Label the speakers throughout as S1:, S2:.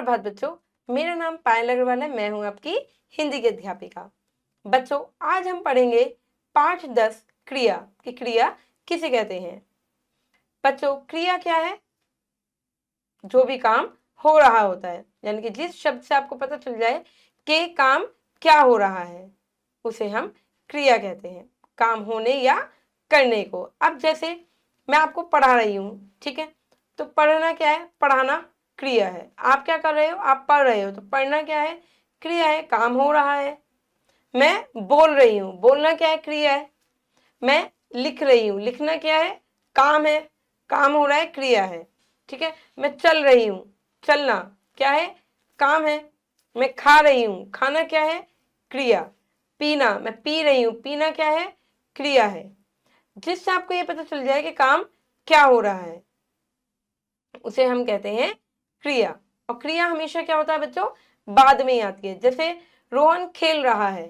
S1: सुप्रभात बच्चों, मेरा नाम पायल अग्रवाल है। मैं हूं आपकी हिंदी की अध्यापिका। बच्चों, आज हम पढ़ेंगे पाठ 10 क्रिया की क्रिया किसे कहते हैं। बच्चों, क्रिया क्या है? जो भी काम हो रहा होता है, यानी कि जिस शब्द से आपको पता चल जाए कि काम क्या हो रहा है, उसे हम क्रिया कहते हैं, काम होने या करने को। अब जैसे मैं आपको पढ़ा रही हूं, ठीक है, तो पढ़ना क्या है? पढ़ाना क्रिया है। आप क्या कर रहे हो? आप पढ़ रहे हो, तो पढ़ना क्या है? क्रिया है, काम हो रहा है। मैं बोल रही हूँ, बोलना क्या है? क्रिया है। मैं लिख रही हूँ, लिखना क्या है? काम है, काम हो रहा है, क्रिया है। ठीक है, मैं चल रही हूँ, चलना क्या है? काम है। मैं खा रही हूँ, खाना क्या है? क्रिया। पीना, मैं पी रही हूँ, पीना क्या है? क्रिया है। जिससे आपको ये पता चल जाए कि काम क्या हो रहा है, उसे हम कहते हैं क्रिया। और क्रिया हमेशा क्या होता है बच्चों? बाद में ही आती है। जैसे रोहन खेल रहा है,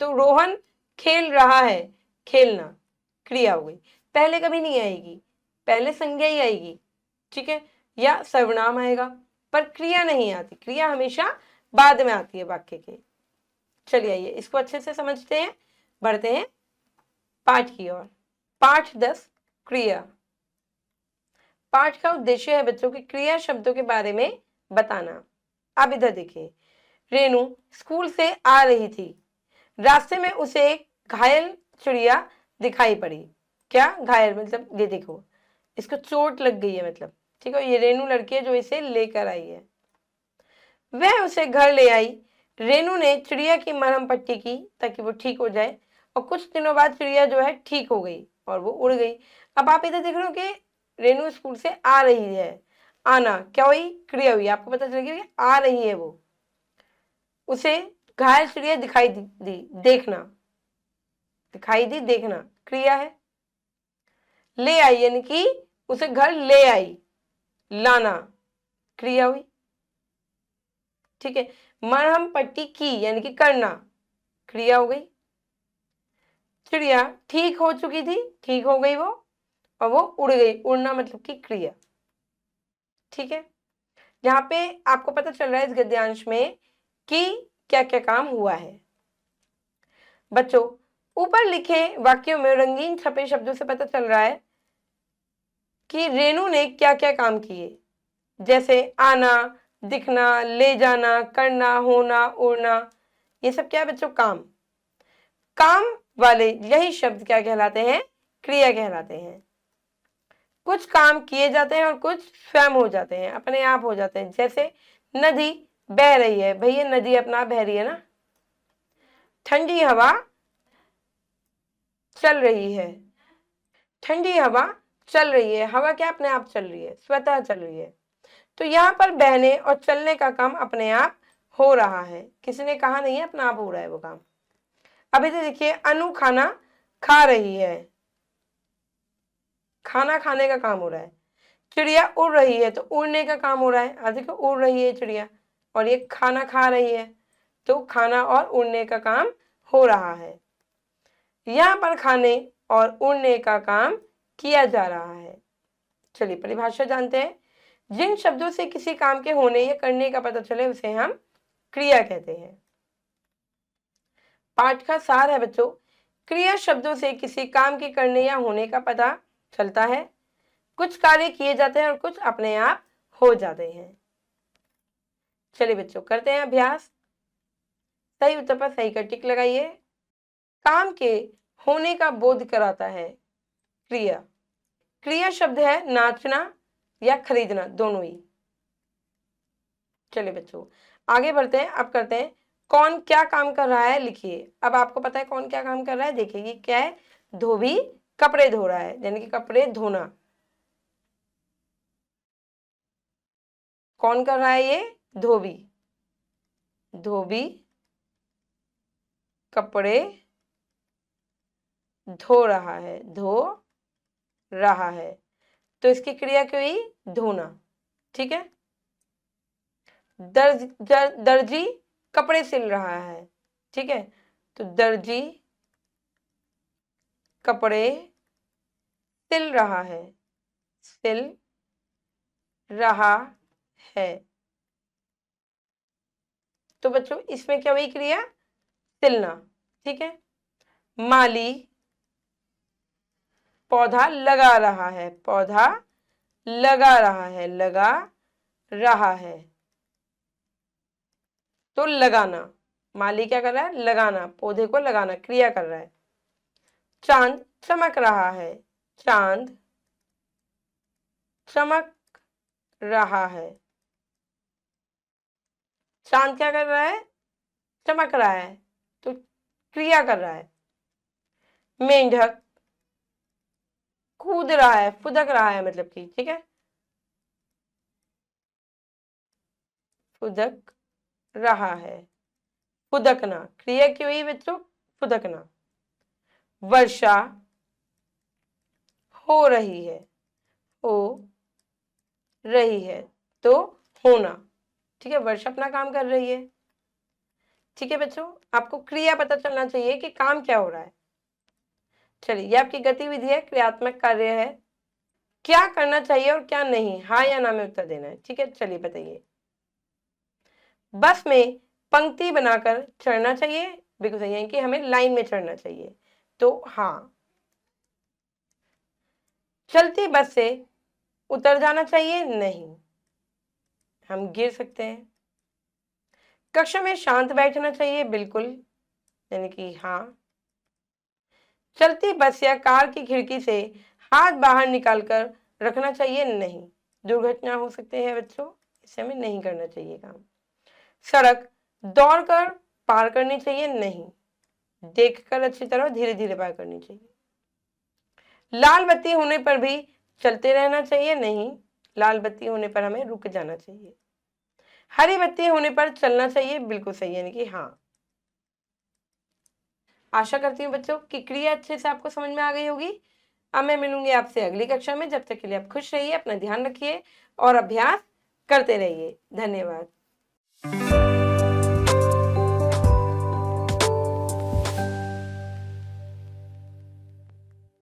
S1: तो रोहन खेल रहा है, खेलना क्रिया हो गई। पहले कभी नहीं आएगी, पहले संज्ञा ही आएगी, ठीक है, या सर्वनाम आएगा, पर क्रिया नहीं आती। क्रिया हमेशा बाद में आती है वाक्य के। चलिए आइए इसको अच्छे से समझते हैं, बढ़ते हैं पाठ की ओर। पाठ 10 क्रिया। पाठ का उद्देश्य है बच्चों की क्रिया शब्दों के बारे में बताना। अब इधर देखिए, रेनू स्कूल से आ रही थी। रास्ते में उसे एक घायल चिड़िया दिखाई पड़ी। क्या घायल? मतलब ये देखो, इसको चोट लग गई है, मतलब ठीक है। ये रेनू लड़की है जो इसे लेकर आई है। वह उसे घर ले आई। रेनू ने चिड़िया की मरहम पट्टी की ताकि वो ठीक हो जाए, और कुछ दिनों बाद चिड़िया जो है ठीक हो गई और वो उड़ गई। अब आप इधर देख रहे हो कि रेनू स्कूल से आ रही है। आना क्या हुई? क्रिया हुई। आपको पता चल गया कि आ रही है वो। उसे घायल चिड़िया दिखाई दी, देखना, दिखाई दी, देखना क्रिया है। ले आई यानी कि उसे घर ले आई, लाना क्रिया हुई, ठीक है। मरहम पट्टी की यानी कि करना, क्रिया हो गई। चिड़िया ठीक हो चुकी थी, ठीक हो गई वो, और वो उड़ गई, उड़ना मतलब की क्रिया, ठीक है। यहाँ पे आपको पता चल रहा है इस गद्यांश में कि क्या क्या काम हुआ है। बच्चों, ऊपर लिखे वाक्यों में रंगीन छपे शब्दों से पता चल रहा है कि रेनू ने क्या क्या काम किए। जैसे आना, दिखना, ले जाना, करना, होना, उड़ना, ये सब क्या है बच्चों? काम। काम वाले यही शब्द क्या कहलाते हैं? क्रिया कहलाते हैं। कुछ काम किए जाते हैं और कुछ स्वयं हो जाते हैं, अपने आप हो जाते हैं। जैसे नदी बह रही है, भैया नदी अपना बह रही है ना। ठंडी हवा चल रही है, ठंडी हवा चल रही है। हवा क्या अपने आप चल रही है, स्वतः चल रही है। तो यहाँ पर बहने और चलने का काम अपने आप हो रहा है, किसी ने कहा नहीं है, अपना आप हो रहा है वो काम। अब इधर देखिए, अनु खाना खा रही है, खाना खाने का काम हो रहा है। चिड़िया उड़ रही है, तो उड़ने का काम हो रहा है। अब देखो, उड़ रही है चिड़िया, और ये खाना खा रही है, तो खाना और उड़ने का काम हो रहा है। यहाँ पर खाने और उड़ने का काम किया जा रहा है। चलिए परिभाषा जानते हैं। जिन शब्दों से किसी काम के होने या करने का पता चले उसे हम क्रिया कहते हैं। पाठ का सार है बच्चों, क्रिया शब्दों से किसी काम के करने या होने का पता चलता है। कुछ कार्य किए जाते हैं और कुछ अपने आप हो जाते हैं। चलिए बच्चों करते हैं अभ्यास। सही उत्तर पर सही का टिक लगाइए। काम के होने का बोध कराता है क्रिया। क्रिया शब्द है नाचना या खरीदना, दोनों ही। चलिए बच्चों आगे बढ़ते हैं। अब करते हैं कौन क्या काम कर रहा है, लिखिए। अब आपको पता है कौन क्या काम कर रहा है, देखिए ये क्या है? धोबी कपड़े धो रहा है, यानी कि कपड़े धोना। कौन कर रहा है ये? धोबी। धोबी कपड़े धो रहा है, धो रहा है, तो इसकी क्रिया क्या हुई? धोना, ठीक है। दर्जी कपड़े सिल रहा है, ठीक है, तो दर्जी कपड़े सिल रहा है, सिल रहा है, तो बच्चों इसमें क्या हुई क्रिया? सिलना। ठीक है। माली पौधा लगा रहा है, पौधा लगा रहा है, लगा रहा है। तो लगाना, माली क्या कर रहा है? लगाना, पौधे को लगाना, क्रिया कर रहा है। चांद चमक रहा है, चांद चमक रहा है। चांद क्या कर रहा है? चमक रहा है, तो क्रिया कर रहा है। मेंढक कूद रहा है, फुदक रहा है मतलब कि, ठीक है, फुदक रहा है। फुदकना, क्रिया की हुई बच्चों? फुदकना। वर्षा हो रही है, हो रही है, तो होना। ठीक है, वर्षा अपना काम कर रही है। ठीक है बच्चों, आपको क्रिया पता चलना चाहिए कि काम क्या हो रहा है। चलिए, ये आपकी गतिविधि है, क्रियात्मक कार्य है। क्या करना चाहिए और क्या नहीं, हाँ या ना में उत्तर देना है। ठीक है, चलिए बताइए। बस में पंक्ति बनाकर चढ़ना चाहिए, बिल्कुल सही है कि हमें लाइन में चढ़ना चाहिए, तो हाँ। चलती बस से उतर जाना चाहिए, नहीं, हम गिर सकते हैं। कक्षा में शांत बैठना चाहिए, बिल्कुल, यानी कि हाँ। चलती बस या कार की खिड़की से हाथ बाहर निकालकर रखना चाहिए, नहीं, दुर्घटना हो सकते हैं बच्चों, इसे हमें नहीं करना चाहिए काम। सड़क दौड़कर पार करनी चाहिए, नहीं, देखकर अच्छी तरह धीरे धीरे पार करनी चाहिए। लाल बत्ती होने पर भी चलते रहना चाहिए, नहीं, लाल बत्ती होने पर हमें रुक जाना चाहिए। हरी बत्ती होने पर चलना चाहिए, बिल्कुल सही है, यानी कि हाँ। आशा करती हूँ बच्चों कि क्रिया अच्छे से आपको समझ में आ गई होगी। अब मैं मिलूंगी आपसे अगली कक्षा में, जब तक के लिए आप खुश रहिए, अपना ध्यान रखिए और अभ्यास करते रहिए। धन्यवाद।